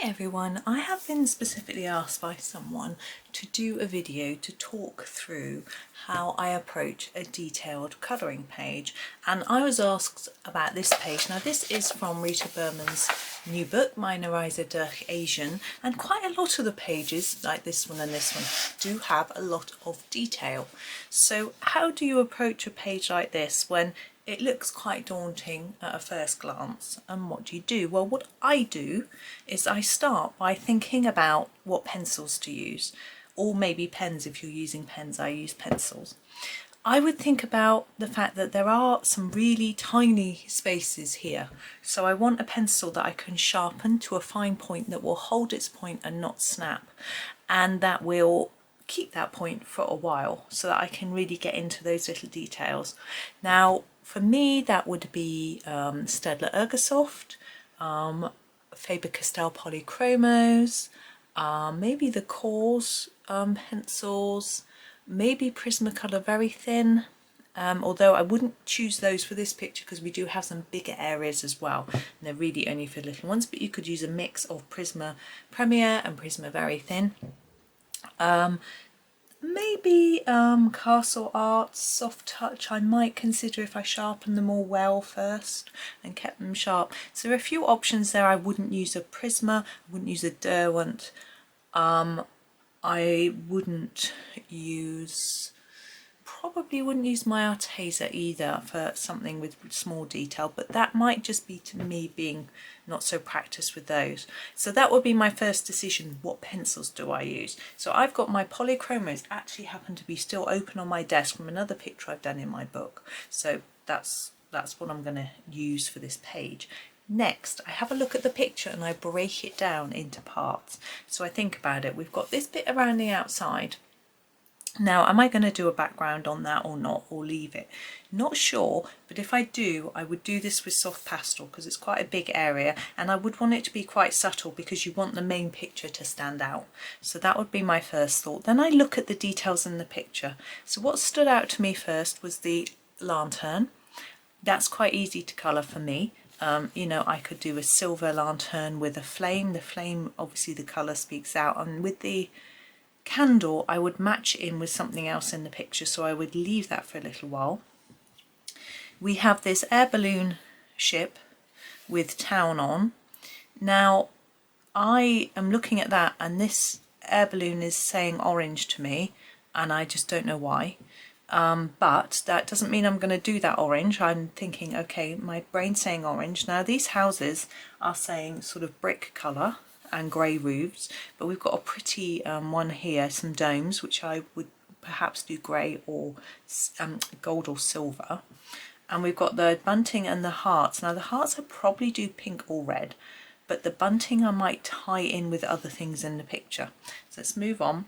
Hi everyone, I have been specifically asked by someone to do a video to talk through how I approach a detailed colouring page, and I was asked about this page. Now this is from Rita Berman's new book, Meine Reise Durch Asien, and quite a lot of the pages, like this one and this one, do have a lot of detail. So how do you approach a page like this when it looks quite daunting at a first glance? And what do you do? Well, what I do is I start by thinking about what pencils to use, or maybe pens. If you're using pens, I use pencils. I would think about the fact that there are some really tiny spaces here. So I want a pencil that I can sharpen to a fine point that will hold its point and not snap, and that will keep that point for a while so that I can really get into those little details. Now, for me, that would be Staedtler Ergosoft, Faber Castell Polychromos, maybe the Cores pencils, maybe Prismacolor very thin, although I wouldn't choose those for this picture because we do have some bigger areas as well, and they're really only for little ones, but you could use a mix of Prisma Premier and Prisma very thin. Maybe Castle Arts Soft Touch. I might consider if I sharpen them all well first and kept them sharp. So there are a few options there. I wouldn't use a Prisma, I wouldn't use a Derwent, I wouldn't use, probably wouldn't use my Arteza either for something with small detail, but that might just be to me being not so practiced with those. So that would be my first decision. What pencils do I use? So I've got my Polychromos, actually happen to be still open on my desk from another picture I've done in my book. So that's what I'm going to use for this page. Next, I have a look at the picture and I break it down into parts. So I think about it. We've got this bit around the outside. Now, am I going to do a background on that or not, or leave it? Not sure, but if I do, I would do this with soft pastel because it's quite a big area, and I would want it to be quite subtle because you want the main picture to stand out. So that would be my first thought. Then I look at the details in the picture. So what stood out to me first was the lantern. That's quite easy to colour for me. You know, I could do a silver lantern with a flame. The flame, obviously the colour speaks out, and with the candle I would match it in with something else in the picture, so I would leave that for a little while. We have this air balloon ship with town on. Now I am looking at that, and this air balloon is saying orange to me, and I just don't know why. But that doesn't mean I'm going to do that orange. I'm thinking, okay, my brain's saying orange. Now these houses are saying sort of brick colour and grey roofs, but we've got a pretty one here, some domes, which I would perhaps do grey or gold or silver. And we've got the bunting and the hearts. Now the hearts I probably do pink or red, but the bunting I might tie in with other things in the picture. So let's move on.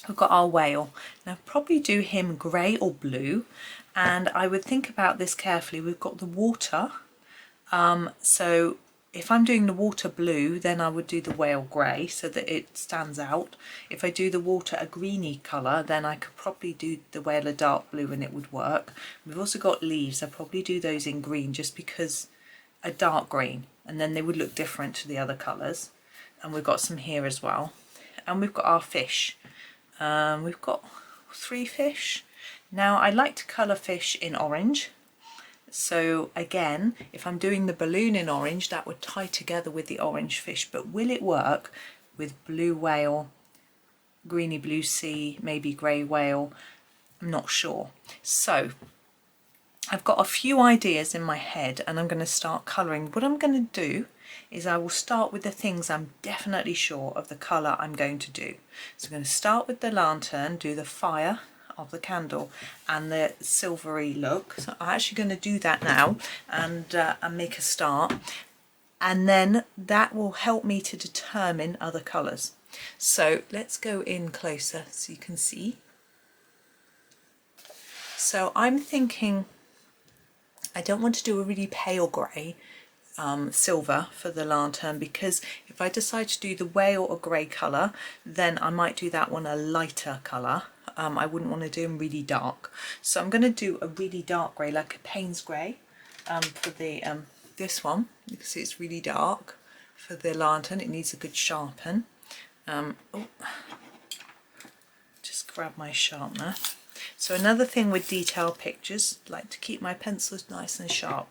We've got our whale. Now I'll probably do him grey or blue, and I would think about this carefully. We've got the water, so if I'm doing the water blue, then I would do the whale grey so that it stands out. If I do the water a greeny colour, then I could probably do the whale a dark blue and it would work. We've also got leaves. I'll probably do those in green just because a dark green, and then they would look different to the other colours. And we've got some here as well. And we've got our fish. We've got 3 fish. Now I like to colour fish in orange. So again, if I'm doing the balloon in orange, that would tie together with the orange fish, but will it work with blue whale, greeny blue sea, maybe grey whale? I'm not sure. So I've got a few ideas in my head and I'm going to start colouring. What I'm going to do is I will start with the things I'm definitely sure of the colour I'm going to do. So I'm going to start with the lantern, do the fire of the candle and the silvery look. So I'm actually going to do that now and make a start, and then that will help me to determine other colours. So let's go in closer so you can see. So I'm thinking I don't want to do a really pale grey silver for the lantern, because if I decide to do the whale or grey colour, then I might do that one a lighter colour. I wouldn't want to do them really dark, so I'm going to do a really dark grey, like a Paynes grey for the this one. You can see it's really dark. for the lantern. It needs a good sharpen. Just grab my sharpener. So another thing with detail pictures, I like to keep my pencils nice and sharp.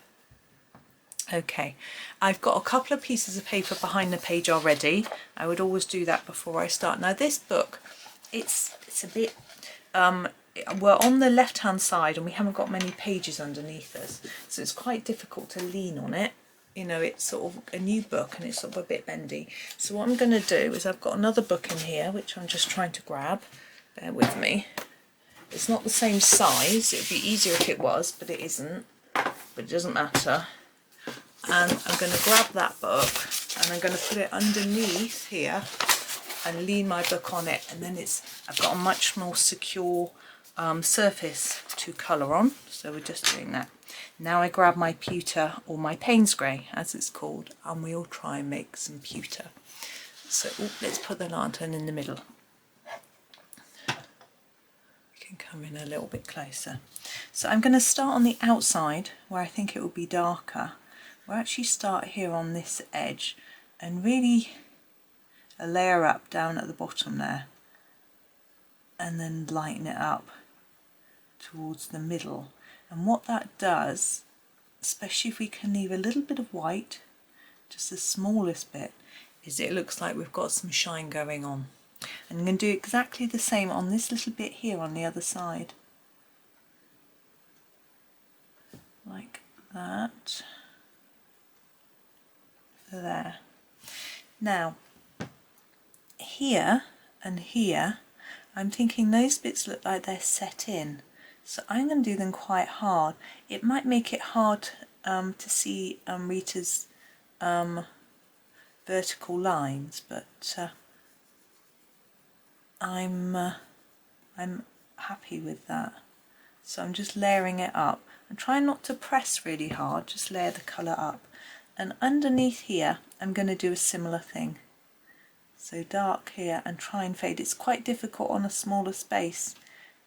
Okay, I've got a couple of pieces of paper behind the page already. I would always do that before I start. Now this book, it's a bit, we're on the left hand side and we haven't got many pages underneath us, so it's quite difficult to lean on it. You know, it's sort of a new book and it's sort of a bit bendy. So what I'm going to do is I've got another book in here which I'm just trying to grab. Bear with me. It's not the same size. It would be easier if it was, but it isn't. But it doesn't matter. And I'm going to grab that book and I'm going to put it underneath here and lean my book on it, and then I've got a much more secure surface to colour on. So we're just doing that. Now I grab my pewter, or my Paynes grey as it's called, and we'll try and make some pewter. So let's put the lantern in the middle. We can come in a little bit closer. So I'm going to start on the outside where I think it will be darker. We'll actually start here on this edge and really layer up down at the bottom there, and then lighten it up towards the middle. And what that does, especially if we can leave a little bit of white, just the smallest bit, is it looks like we've got some shine going on. And I'm going to do exactly the same on this little bit here on the other side, like that. There. Now here and here, I'm thinking those bits look like they're set in, so I'm going to do them quite hard. It might make it hard to see Rita's vertical lines, but I'm happy with that. So I'm just layering it up and trying not to press really hard, just layer the colour up. And underneath here I'm going to do a similar thing. So dark here and try and fade. It's quite difficult on a smaller space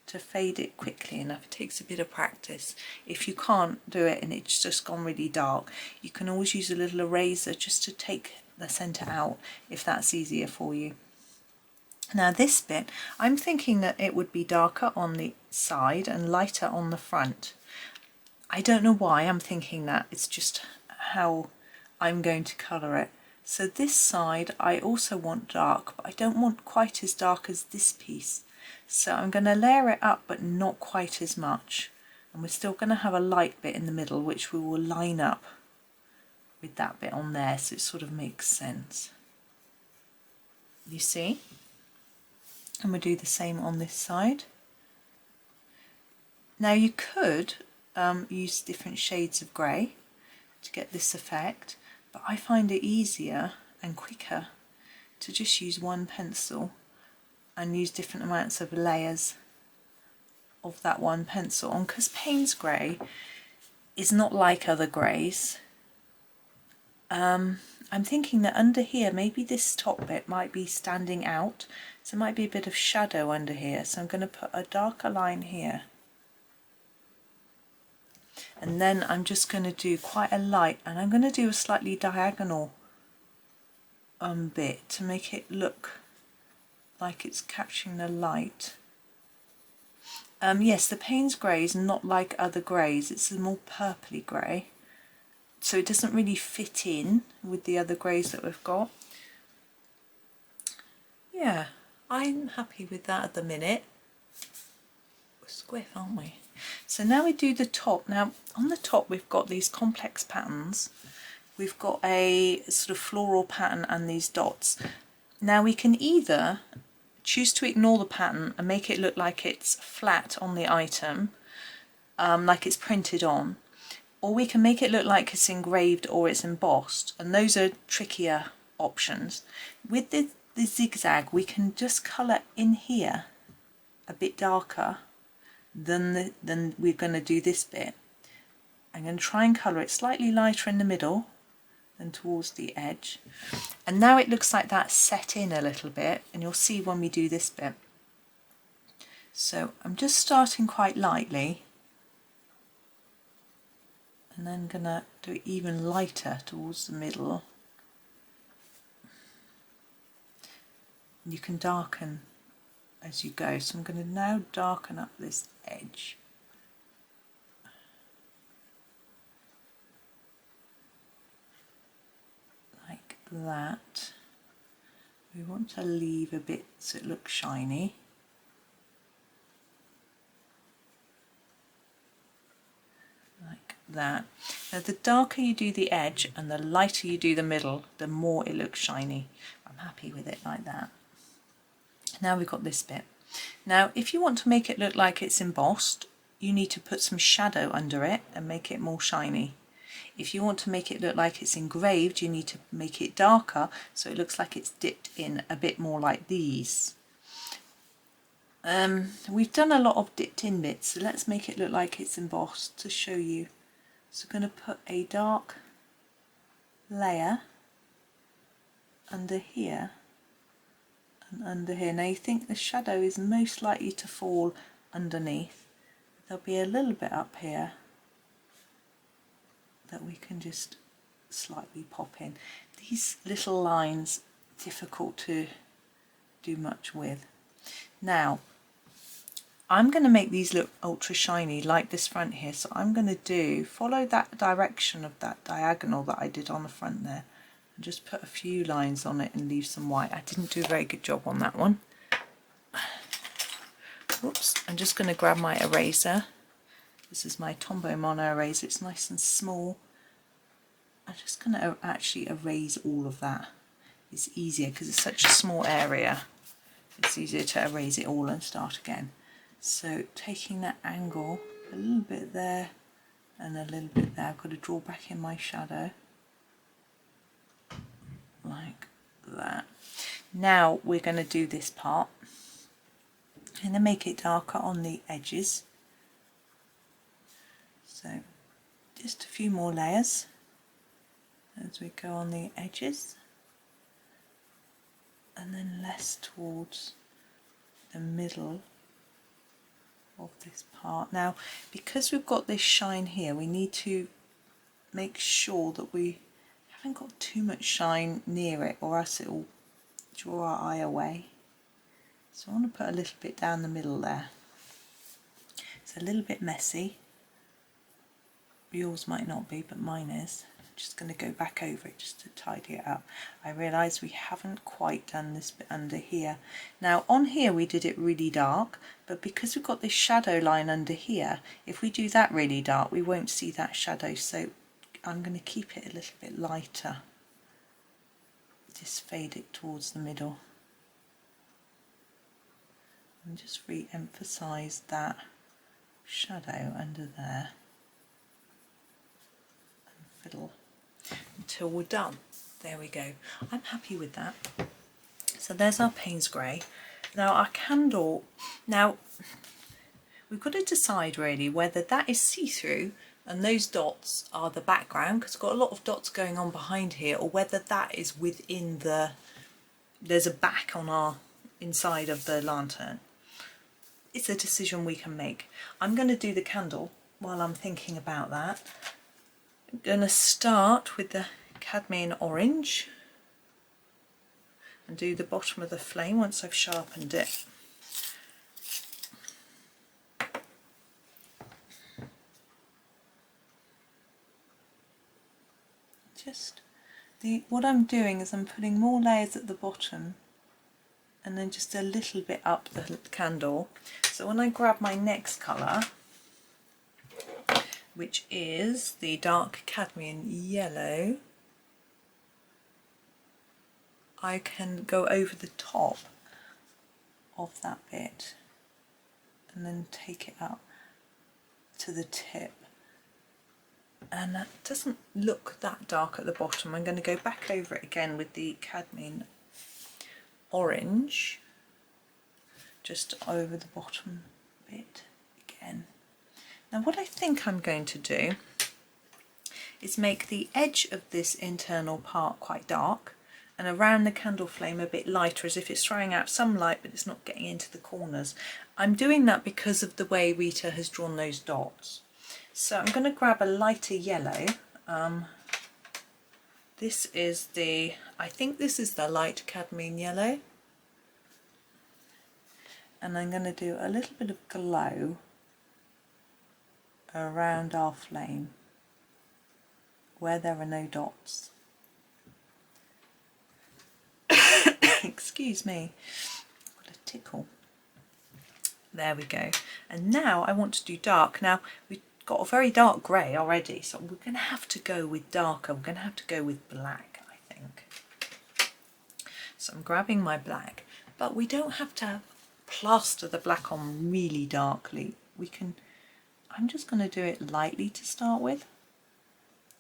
to fade it quickly enough. It takes a bit of practice. If you can't do it and it's just gone really dark, you can always use a little eraser just to take the centre out if that's easier for you. Now this bit, I'm thinking that it would be darker on the side and lighter on the front. I don't know why I'm thinking that, it's just how I'm going to colour it. So this side I also want dark, but I don't want quite as dark as this piece. So I'm going to layer it up, but not quite as much. And we're still going to have a light bit in the middle, which we will line up with that bit on there, so it sort of makes sense. You see? And we'll do the same on this side. Now you could use different shades of grey to get this effect, but I find it easier and quicker to just use one pencil and use different amounts of layers of that one pencil on, because Paynes grey is not like other greys. I'm thinking that under here maybe this top bit might be standing out, so it might be a bit of shadow under here, so I'm going to put a darker line here. And then I'm just going to do quite a light, and I'm going to do a slightly diagonal bit to make it look like it's catching the light. Yes, the Paynes grey is not like other greys, it's a more purpley grey, so it doesn't really fit in with the other greys that we've got. Yeah, I'm happy with that at the minute. We're squiff, aren't we? So now we do the top. Now on the top we've got these complex patterns. We've got a sort of floral pattern and these dots. Now we can either choose to ignore the pattern and make it look like it's flat on the item, like it's printed on, or we can make it look like it's engraved or it's embossed, and those are trickier options. With the zigzag we can just colour in here a bit darker than we're going to do this bit. I'm going to try and colour it slightly lighter in the middle than towards the edge, and now it looks like that's set in a little bit, and you'll see when we do this bit. So I'm just starting quite lightly and then going to do it even lighter towards the middle. You can darken as you go. So I'm going to now darken up this edge. Like that. We want to leave a bit so it looks shiny. Like that. Now the darker you do the edge and the lighter you do the middle, the more it looks shiny. I'm happy with it like that. Now we've got this bit. Now if you want to make it look like it's embossed, you need to put some shadow under it and make it more shiny. If you want to make it look like it's engraved, you need to make it darker so it looks like it's dipped in a bit more like these. We've done a lot of dipped in bits, so let's make it look like it's embossed to show you. So I'm going to put a dark layer under here and under here. Now you think the shadow is most likely to fall underneath. There'll be a little bit up here that we can just slightly pop in. These little lines, difficult to do much with. Now I'm going to make these look ultra shiny like this front here, so I'm going to follow that direction of that diagonal that I did on the front there and just put a few lines on it and leave some white. I didn't do a very good job on that one. Oops, I'm just going to grab my eraser. This is my Tombow mono eraser, it's nice and small. I'm just going to actually erase all of that. It's easier because it's such a small area. It's easier to erase it all and start again. So taking that angle, a little bit there and a little bit there, I've got to draw back in my shadow. Like that. Now we're going to do this part. I'm going to make it darker on the edges. So just a few more layers as we go on the edges, and then less towards the middle of this part. Now because we've got this shine here, we need to make sure that we haven't got too much shine near it, or else it will draw our eye away. So I want to put a little bit down the middle there. It's a little bit messy. Yours might not be, but mine is. I'm just going to go back over it just to tidy it up. I realise we haven't quite done this bit under here. Now on here we did it really dark, but because we've got this shadow line under here, if we do that really dark we won't see that shadow, so I'm going to keep it a little bit lighter. Just fade it towards the middle. And just re-emphasise that shadow under there. Fiddle until we're done. There we go. I'm happy with that. So there's our Paynes grey. Now our candle, now we've got to decide really whether that is see-through and those dots are the background, because it's got a lot of dots going on behind here, or whether that is within the, there's a back on our inside of the lantern. It's a decision we can make. I'm going to do the candle while I'm thinking about that. I'm going to start with the cadmium orange and do the bottom of the flame once I've sharpened it. What I'm doing is I'm putting more layers at the bottom and then just a little bit up the candle. So when I grab my next colour, which is the dark cadmium yellow, I can go over the top of that bit and then take it up to the tip. And that doesn't look that dark at the bottom. I'm going to go back over it again with the cadmium orange, just over the bottom bit again. Now what I think I'm going to do is make the edge of this internal part quite dark and around the candle flame a bit lighter, as if it's throwing out some light but it's not getting into the corners. I'm doing that because of the way Rita has drawn those dots. So I'm going to grab a lighter yellow. This is the, I think this is the light cadmium yellow. and I'm going to do a little bit of glow around our flame where there are no dots. Excuse me, what a tickle. There we go. And now I want to do dark. Now we've got a very dark grey already, so we're going to have to go with darker. We're going to have to go with black, I think. So I'm grabbing my black, but we don't have to plaster the black on really darkly. We can, I'm just going to do it lightly to start with.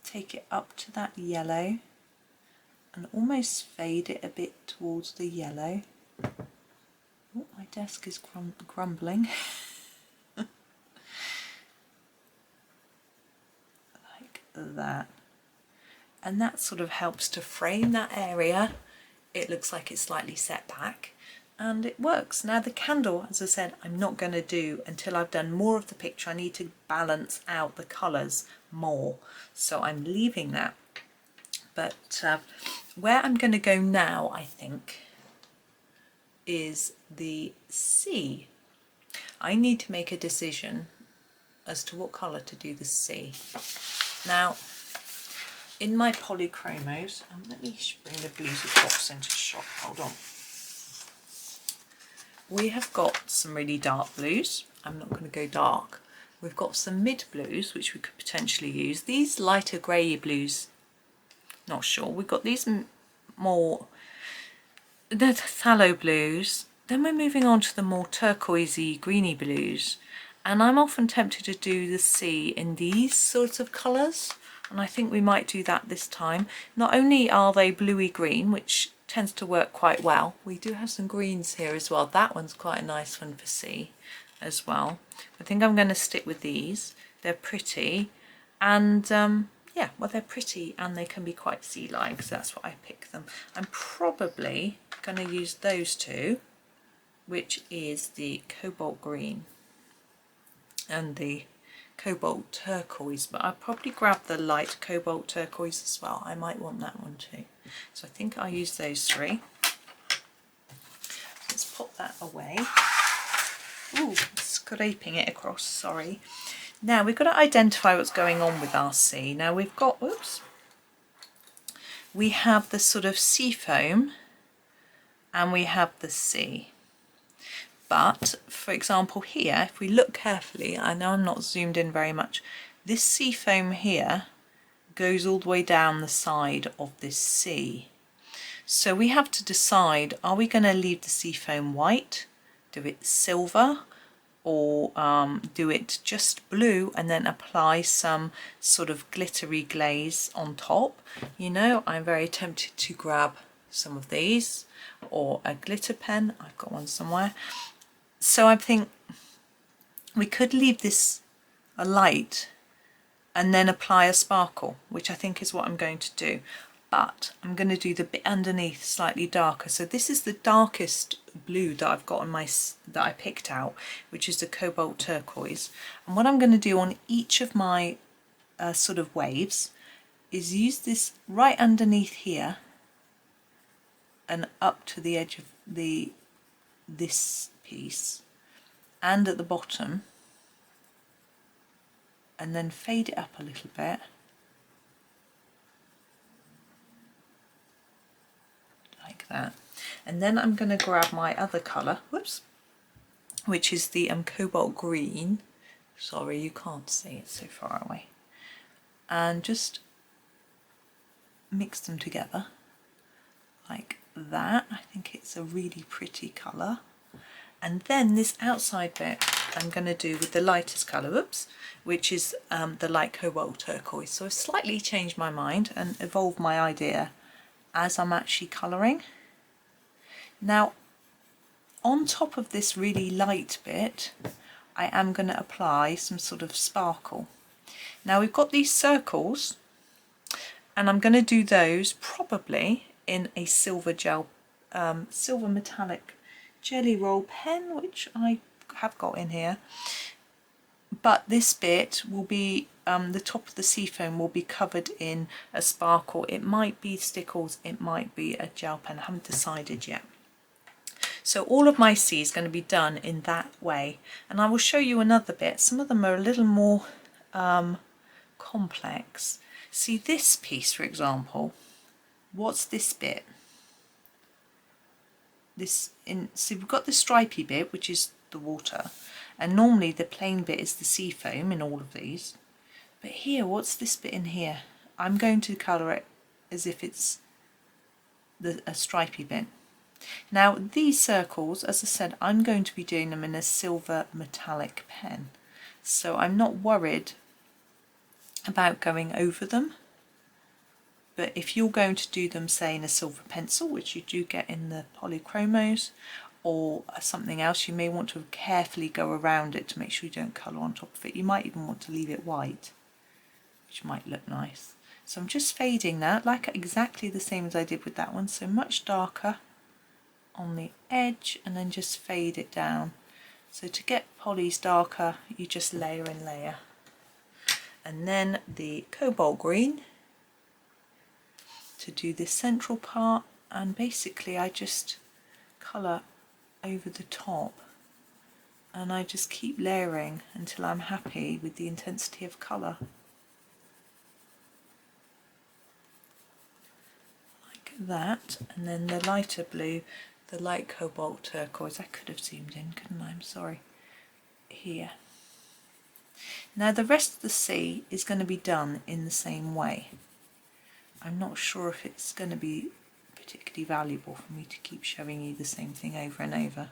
Take it up to that yellow and almost fade it a bit towards the yellow. Oh, my desk is crumbling. Like that. And that sort of helps to frame that area. It looks like it's slightly set back and it works. Now the candle, as I said, I'm not going to do until I've done more of the picture. I need to balance out the colours more. So I'm leaving that. But where I'm going to go now, I think, is the sea. I need to make a decision as to what colour to do the sea. Now, in my Polychromos, let me bring the blues box into shot, hold on. We have got some really dark blues. I'm not going to go dark. We've got some mid blues, which we could potentially use. These lighter grey blues, not sure. We've got these more, the phthalo blues. Then we're moving on to the more turquoisey, greeny blues. And I'm often tempted to do the sea in these sorts of colours. And I think we might do that this time. Not only are they bluey green, which tends to work quite well. We do have some greens here as well. That one's quite a nice one for sea as well. I think I'm going to stick with these. They're pretty. And yeah, well, they're pretty and they can be quite sea-like, so that's why I pick them. I'm probably going to use those two, which is the cobalt green and the cobalt turquoise, but I'll probably grab the light cobalt turquoise as well. I might want that one too. So I think I'll use those three. Let's pop that away. Ooh, scraping it across, sorry. Now we've got to identify what's going on with our sea. Now we've got, oops, we have the sort of sea foam and we have the sea. But for example here, if we look carefully, I know I'm not zoomed in very much, this sea foam here goes all the way down the side of this sea. So we have to decide, are we going to leave the sea foam white, do it silver, or do it just blue and then apply some sort of glittery glaze on top. You know, I'm very tempted to grab some of these or a glitter pen. I've got one somewhere. So I think we could leave this a light and then apply a sparkle, which I think is what I'm going to do. But I'm going to do the bit underneath slightly darker. So this is the darkest blue that I've got on my, that I picked out, which is the cobalt turquoise. And what I'm going to do on each of my sort of waves is use this right underneath here and up to the edge of this piece and at the bottom, and then fade it up a little bit. Like that. And then I'm going to grab my other colour, whoops, which is the cobalt green. Sorry, you can't see, it's so far away. And just mix them together like that. I think it's a really pretty colour. And then this outside bit I'm going to do with the lightest colour, whoops, which is the light cobalt turquoise. So I've slightly changed my mind and evolved my idea as I'm actually colouring. Now on top of this really light bit I am going to apply some sort of sparkle. Now we've got these circles and I'm going to do those probably in a silver gel, silver metallic jelly roll pen, which I have got in here. But this bit will be, the top of the sea foam will be covered in a sparkle. It might be stickles, it might be a gel pen, I haven't decided yet. So all of my sea is going to be done in that way, and I will show you another bit. Some of them are a little more complex. See this piece, for example. What's this bit? So we've got the stripy bit, which is the water, and normally the plain bit is the sea foam in all of these. But here, what's this bit in here? I'm going to colour it as if it's a stripy bit. Now these circles, as I said, I'm going to be doing them in a silver metallic pen, so I'm not worried about going over them. But if you're going to do them, say, in a silver pencil, which you do get in the Polychromos, or something else, you may want to carefully go around it to make sure you don't colour on top of it. You might even want to leave it white, which might look nice. So I'm just fading that, like exactly the same as I did with that one, so much darker on the edge, and then just fade it down. So to get polys darker, you just layer and layer. And then the cobalt green to do this central part, and basically I just colour over the top, and I just keep layering until I'm happy with the intensity of colour. Like that, and then the lighter blue, the light cobalt turquoise, I could have zoomed in, couldn't I? I'm sorry. Here. Now the rest of the sea is going to be done in the same way. I'm not sure if it's going to be particularly valuable for me to keep showing you the same thing over and over,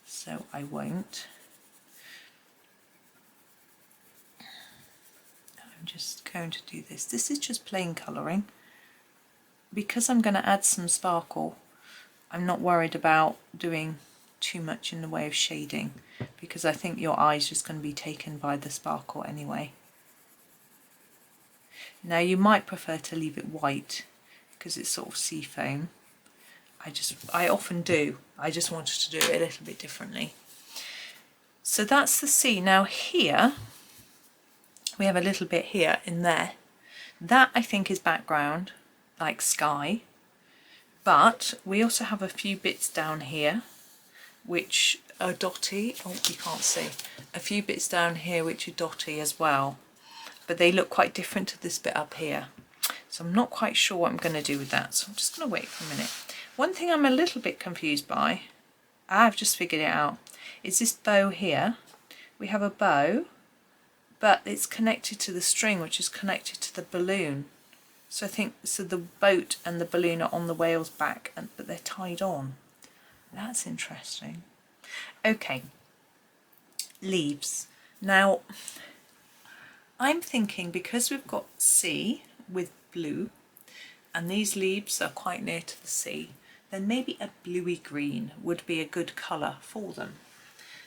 so I won't. I'm just going to do this. This is just plain colouring. Because I'm going to add some sparkle, I'm not worried about doing too much in the way of shading, because I think your eye's just going to be taken by the sparkle anyway. Now you might prefer to leave it white because it's sort of sea foam. I often do. I just wanted to do it a little bit differently. So that's the sea. Now here we have a little bit here in there. That I think is background, like sky. But we also have a few bits down here which are dotty. Oh, you can't see. A few bits down here which are dotty as well. But they look quite different to this bit up here. So I'm not quite sure what I'm going to do with that. So I'm just going to wait for a minute. One thing I'm a little bit confused by, I've just figured it out, is this bow here. We have a bow, but it's connected to the string, which is connected to the balloon. So I think, so the boat and the balloon are on the whale's back, but they're tied on. That's interesting. Okay, leaves. Now, I'm thinking because we've got sea with blue, and these leaves are quite near to the sea, then maybe a bluey green would be a good colour for them.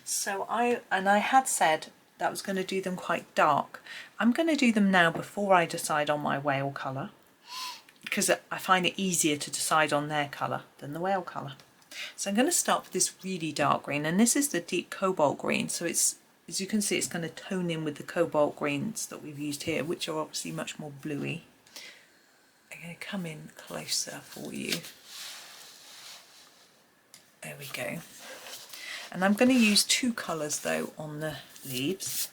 So I had said that I was going to do them quite dark. I'm going to do them now before I decide on my whale colour, because I find it easier to decide on their colour than the whale colour. So I'm going to start with this really dark green, and this is the deep cobalt green, so it's, as you can see, it's going to tone in with the cobalt greens that we've used here, which are obviously much more bluey. I'm going to come in closer for you. There we go. And I'm going to use two colours though on the leaves.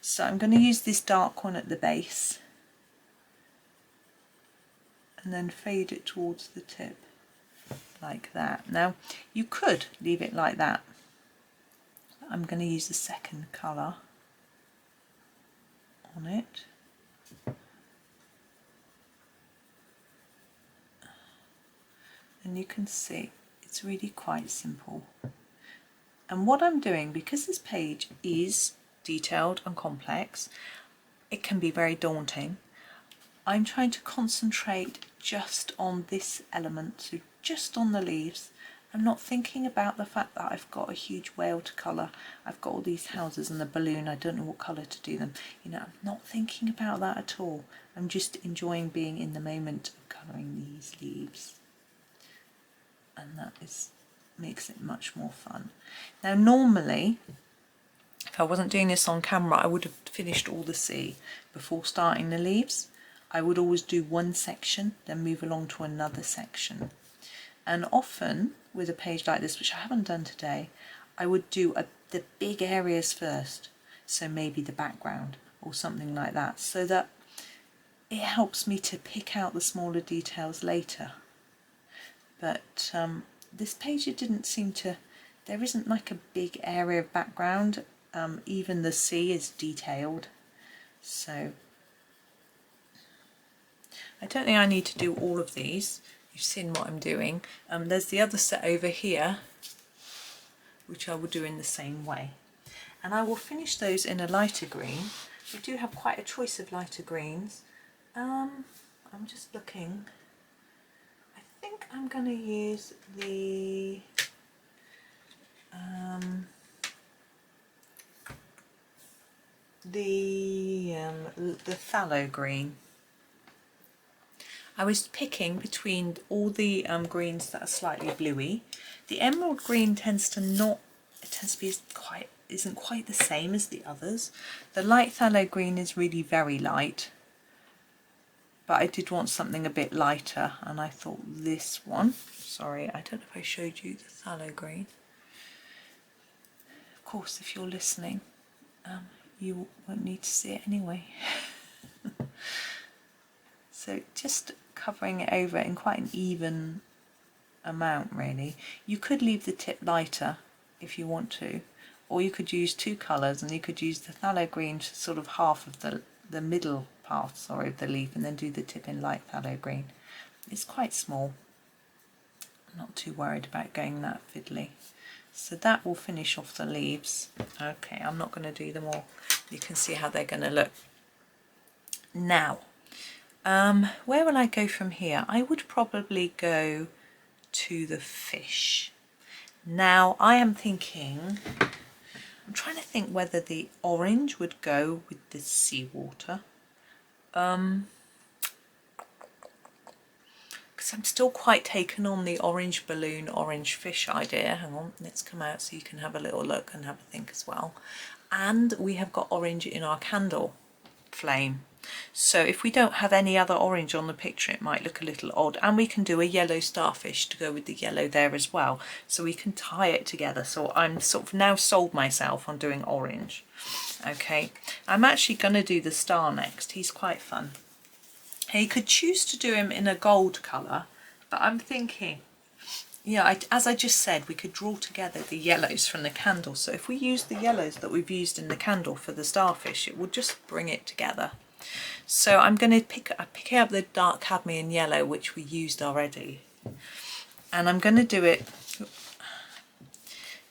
So I'm going to use this dark one at the base and then fade it towards the tip like that. Now you could leave it like that. I'm going to use the second colour on it. And you can see it's really quite simple. And what I'm doing, because this page is detailed and complex, it can be very daunting. I'm trying to concentrate just on this element, so just on the leaves. I'm not thinking about the fact that I've got a huge whale to colour. I've got all these houses and the balloon, I don't know what colour to do them. You know, I'm not thinking about that at all. I'm just enjoying being in the moment of colouring these leaves. And that makes it much more fun. Now normally, if I wasn't doing this on camera, I would have finished all the sea before starting the leaves. I would always do one section, then move along to another section. And often with a page like this, which I haven't done today, I would do the big areas first, so maybe the background or something like that, so that it helps me to pick out the smaller details later. But this page, it didn't seem to, there isn't like a big area of background. Even the sea is detailed, so I don't think I need to do all of these. You've seen what I'm doing. There's the other set over here, which I will do in the same way, and I will finish those in a lighter green. We do have quite a choice of lighter greens. I'm just looking. I think I'm going to use the phthalo green. I was picking between all the greens that are slightly bluey. The emerald green tends to be isn't quite the same as the others. The light phthalo green is really very light, but I did want something a bit lighter, and I thought this one, sorry, I don't know if I showed you the phthalo green. Of course, if you're listening, you won't need to see it anyway. So just covering it over in quite an even amount, really. You could leave the tip lighter if you want to, or you could use two colours, and you could use the phthalo green to sort of half of the middle part, sorry, of the leaf, and then do the tip in light phthalo green. It's quite small. I'm not too worried about going that fiddly. So that will finish off the leaves. Okay, I'm not going to do them all. You can see how they're going to look. Now, where will I go from here? I would probably go to the fish. Now, I am thinking, I'm trying to think whether the orange would go with the seawater. Because I'm still quite taken on the orange balloon, orange fish idea. Hang on, let's come out so you can have a little look and have a think as well. And we have got orange in our candle flame. So if we don't have any other orange on the picture, it might look a little odd. And we can do a yellow starfish to go with the yellow there as well. So we can tie it together. So I'm sort of now sold myself on doing orange. Okay, I'm actually going to do the star next. He's quite fun. You could choose to do him in a gold colour, but I'm thinking, yeah, as I just said, we could draw together the yellows from the candle. So if we use the yellows that we've used in the candle for the starfish, it will just bring it together. So I'm going to pick up the dark cadmium yellow, which we used already, and I'm going to do it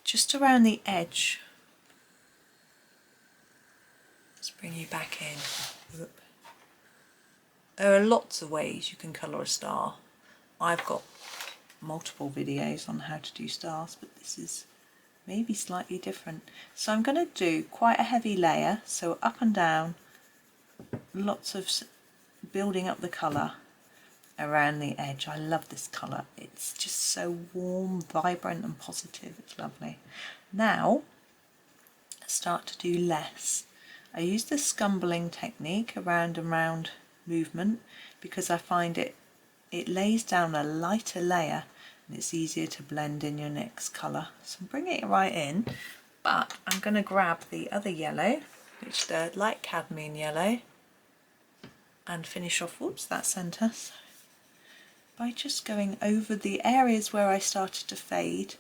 just around the edge. Let's bring you back in. There are lots of ways you can colour a star. I've got multiple videos on how to do stars, but this is maybe slightly different. So I'm going to do quite a heavy layer, so up and down, lots of building up the colour around the edge. I love this colour. It's just so warm, vibrant and positive. It's lovely. Now, start to do less. I use the scumbling technique, around and round movement, because I find it lays down a lighter layer and it's easier to blend in your next colour. So I'm bringing it right in, but I'm going to grab the other yellow, which is the light cadmium yellow, and finish off, whoops, that centre, so by just going over the areas where I started to fade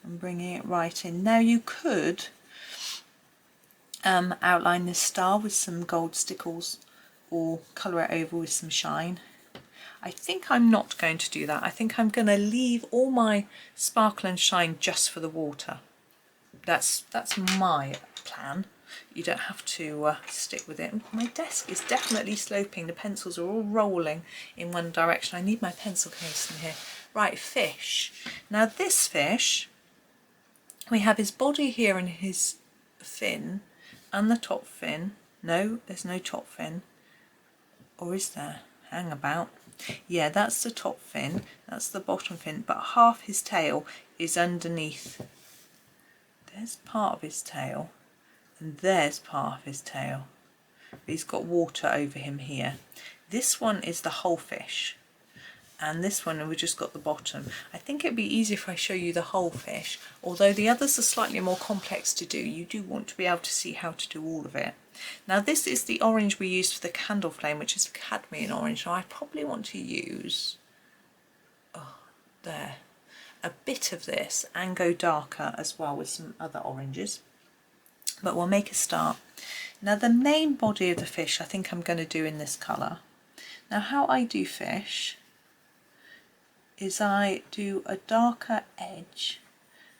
and bringing it right in. Now you could outline this star with some gold stickles or colour it over with some shine. I think I'm not going to do that. I think I'm going to leave all my sparkle and shine just for the water. That's my plan. You don't have to stick with it. My desk is definitely sloping. The pencils are all rolling in one direction. I need my pencil case in here. Right, fish. Now this fish, we have his body here and his fin and the top fin. No, there's no top fin. Or is there? Hang about. Yeah, that's the top fin, that's the bottom fin, but half his tail is underneath. There's part of his tail, and there's part of his tail. He's got water over him here. This one is the whole fish. and this one we've just got the bottom. I think it'd be easier if I show you the whole fish, although the others are slightly more complex to do. You do want to be able to see how to do all of it. Now this is the orange we used for the candle flame, which is cadmium orange. Now I probably want to use, there, a bit of this and go darker as well with some other oranges, but we'll make a start. Now the main body of the fish I think I'm going to do in this colour. Now how I do fish is I do a darker edge,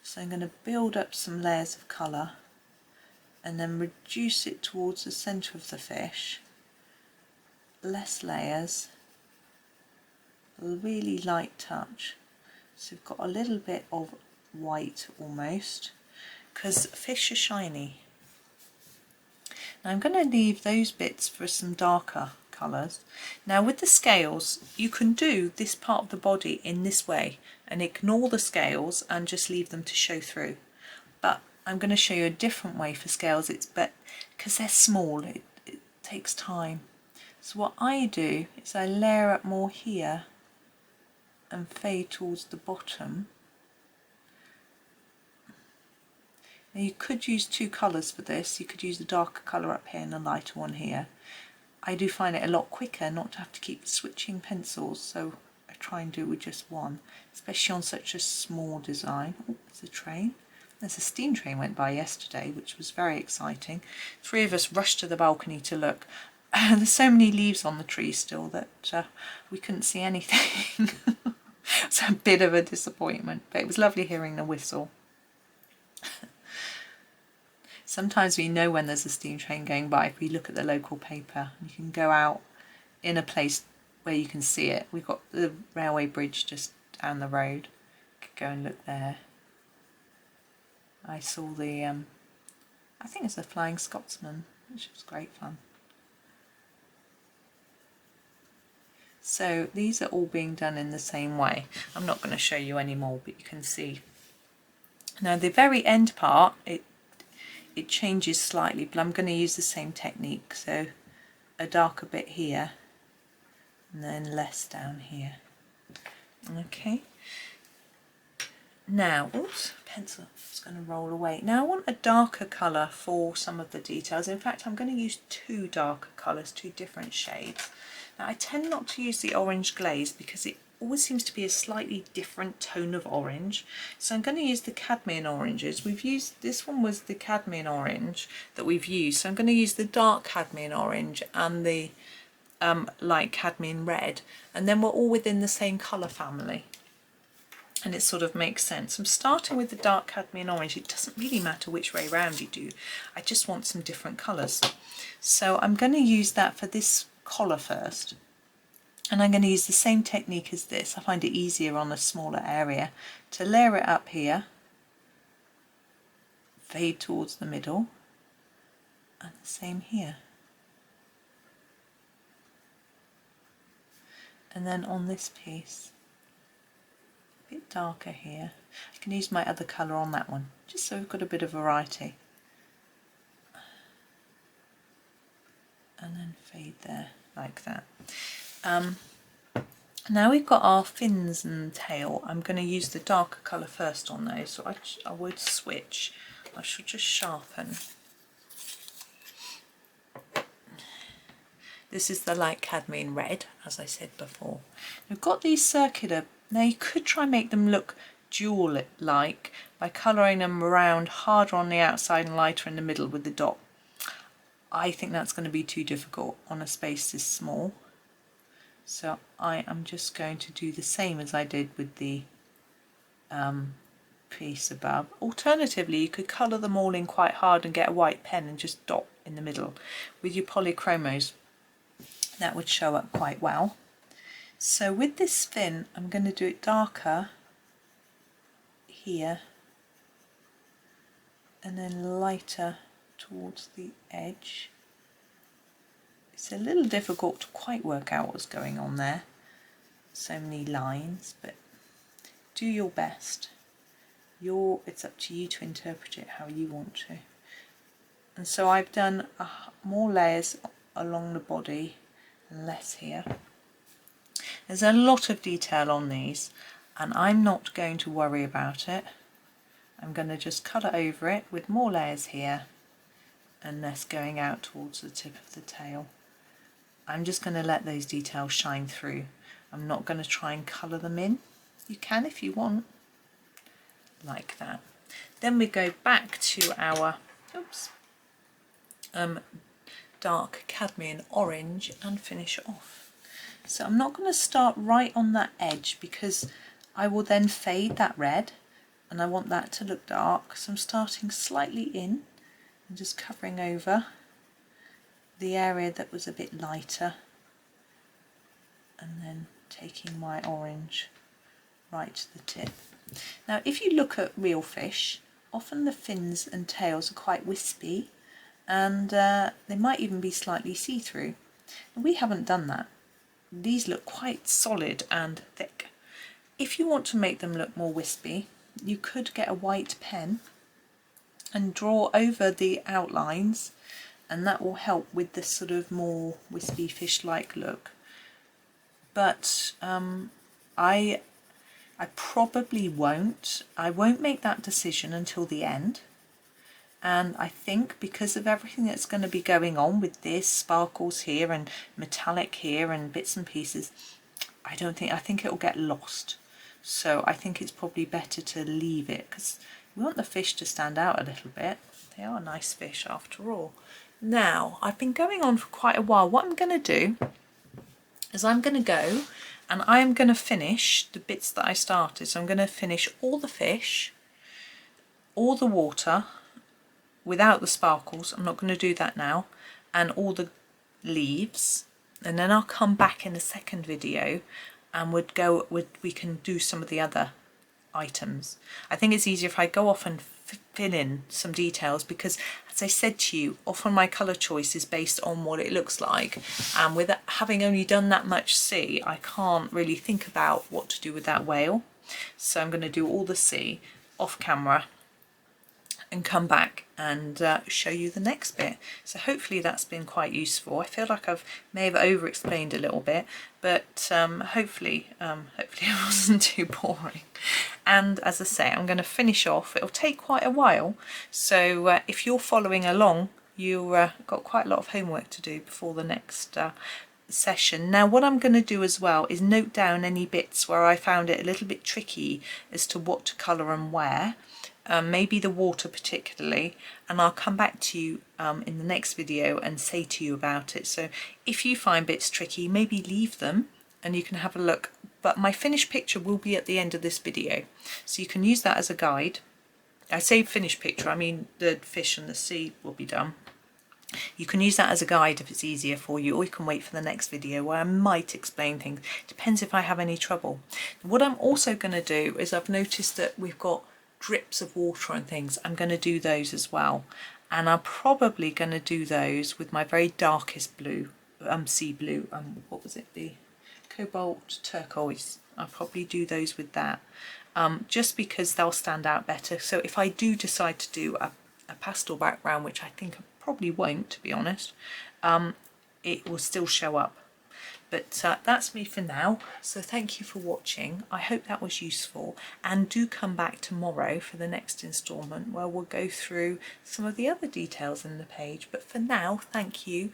so I'm going to build up some layers of colour and then reduce it towards the centre of the fish, less layers, a really light touch. So we've got a little bit of white almost, because fish are shiny. Now I'm going to leave those bits for some darker colours. Now with the scales, you can do this part of the body in this way and ignore the scales and just leave them to show through. But I'm going to show you a different way for scales. Because they're small, it takes time. So what I do is I layer up more here and fade towards the bottom. Now you could use two colours for this. You could use the darker colour up here and a lighter one here. I do find it a lot quicker not to have to keep switching pencils, so I try and do it with just one, especially on such a small design. Oh, there's a train. There's a steam train went by yesterday, which was very exciting. 3 of us rushed to the balcony to look. There's so many leaves on the tree still that we couldn't see anything. It's a bit of a disappointment, but it was lovely hearing the whistle. Sometimes we know when there's a steam train going by if we look at the local paper. You can go out in a place where you can see it. We've got the railway bridge just down the road. You could go and look there. I saw the, I think it's a Flying Scotsman, which was great fun. So these are all being done in the same way. I'm not going to show you any more, but you can see. Now the very end part, it changes slightly, but I'm going to use the same technique. So a darker bit here and then less down here. Okay. Now, oops, pencil is going to roll away. Now I want a darker colour for some of the details. In fact, I'm going to use 2 darker colours, 2 different shades. Now I tend not to use the orange glaze because it always seems to be a slightly different tone of orange. So I'm going to use the cadmium oranges. This one was the cadmium orange that we've used. So I'm going to use the dark cadmium orange and the light cadmium red. And then we're all within the same colour family. And it sort of makes sense. I'm starting with the dark cadmium orange. It doesn't really matter which way round you do. I just want some different colours. So I'm going to use that for this collar first. And I'm going to use the same technique as this. I find it easier on a smaller area to layer it up here, fade towards the middle, and the same here. And then on this piece, a bit darker here. I can use my other colour on that one, just so we've got a bit of variety. And then fade there, like that. Now we've got our fins and tail. I'm going to use the darker colour first on those, so I would switch. I should just sharpen. This is the light cadmium red, as I said before. We've got these circular. Now you could try and make them look jewel-like by colouring them around harder on the outside and lighter in the middle with the dot. I think that's going to be too difficult on a space this small. So I am just going to do the same as I did with the piece above. Alternatively, you could colour them all in quite hard and get a white pen and just dot in the middle with your Polychromos. That would show up quite well. So with this fin, I'm going to do it darker here and then lighter towards the edge. It's a little difficult to quite work out what's going on there. So many lines, but do your best. It's up to you to interpret it how you want to. And so I've done more layers along the body, less here. There's a lot of detail on these and I'm not going to worry about it. I'm going to just colour over it with more layers here and less going out towards the tip of the tail. I'm just going to let those details shine through. I'm not going to try and colour them in. You can if you want, like that. Then we go back to our dark cadmium orange and finish off. So I'm not going to start right on that edge because I will then fade that red and I want that to look dark. So I'm starting slightly in and just covering over the area that was a bit lighter and then taking my orange right to the tip. Now if you look at real fish, often the fins and tails are quite wispy and they might even be slightly see-through. We haven't done that. These look quite solid and thick. If you want to make them look more wispy, you could get a white pen and draw over the outlines, and that will help with this sort of more wispy fish-like look. But I probably won't. I won't make that decision until the end. And I think because of everything that's going to be going on with this, sparkles here and metallic here and bits and pieces, I think it will get lost. So I think it's probably better to leave it because we want the fish to stand out a little bit. They are nice fish after all. Now, I've been going on for quite a while. What I'm going to do is I'm going to go and I'm going to finish the bits that I started. So I'm going to finish all the fish, all the water, without the sparkles. I'm not going to do that now, and all the leaves, and then I'll come back in a second video and we can do some of the other items. I think it's easier if I go off and fill in some details because, as I said to you, often my colour choice is based on what it looks like, and with having only done that much sea, I can't really think about what to do with that whale. So I'm going to do all the sea off camera and come back and show you the next bit. So hopefully that's been quite useful. I feel like I may have over explained a little bit, but hopefully it wasn't too boring. And as I say, I'm going to finish off. It'll take quite a while, so if you're following along, you've got quite a lot of homework to do before the next session. Now what I'm going to do as well is note down any bits where I found it a little bit tricky as to what to colour and where. Maybe the water particularly, and I'll come back to you in the next video and say to you about it. So if you find bits tricky, maybe leave them and you can have a look, but my finished picture will be at the end of this video, so you can use that as a guide. I say finished picture, I mean the fish and the sea will be done. You can use that as a guide if it's easier for you, or you can wait for the next video where I might explain things. Depends if I have any trouble. What I'm also going to do is, I've noticed that we've got drips of water and things. I'm going to do those as well, and I'm probably going to do those with my very darkest blue, sea blue, what was it, the Cobalt turquoise. I'll probably do those with that, just because they'll stand out better. So if I do decide to do a pastel background, which I think I probably won't, to be honest, it will still show up. But that's me for now, so thank you for watching. I hope that was useful, and do come back tomorrow for the next instalment where we'll go through some of the other details in the page. But for now, thank you.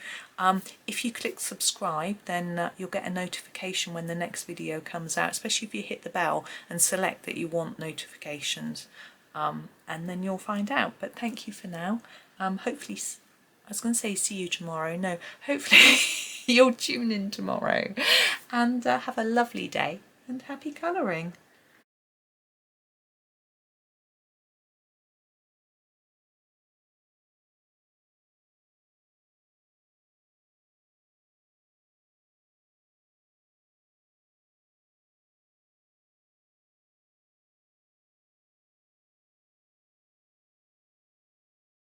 If you click subscribe, then you'll get a notification when the next video comes out, especially if you hit the bell and select that you want notifications, and then you'll find out. But thank you for now. Hopefully, I was going to say see you tomorrow. No, hopefully you'll tune in tomorrow, and have a lovely day and happy colouring.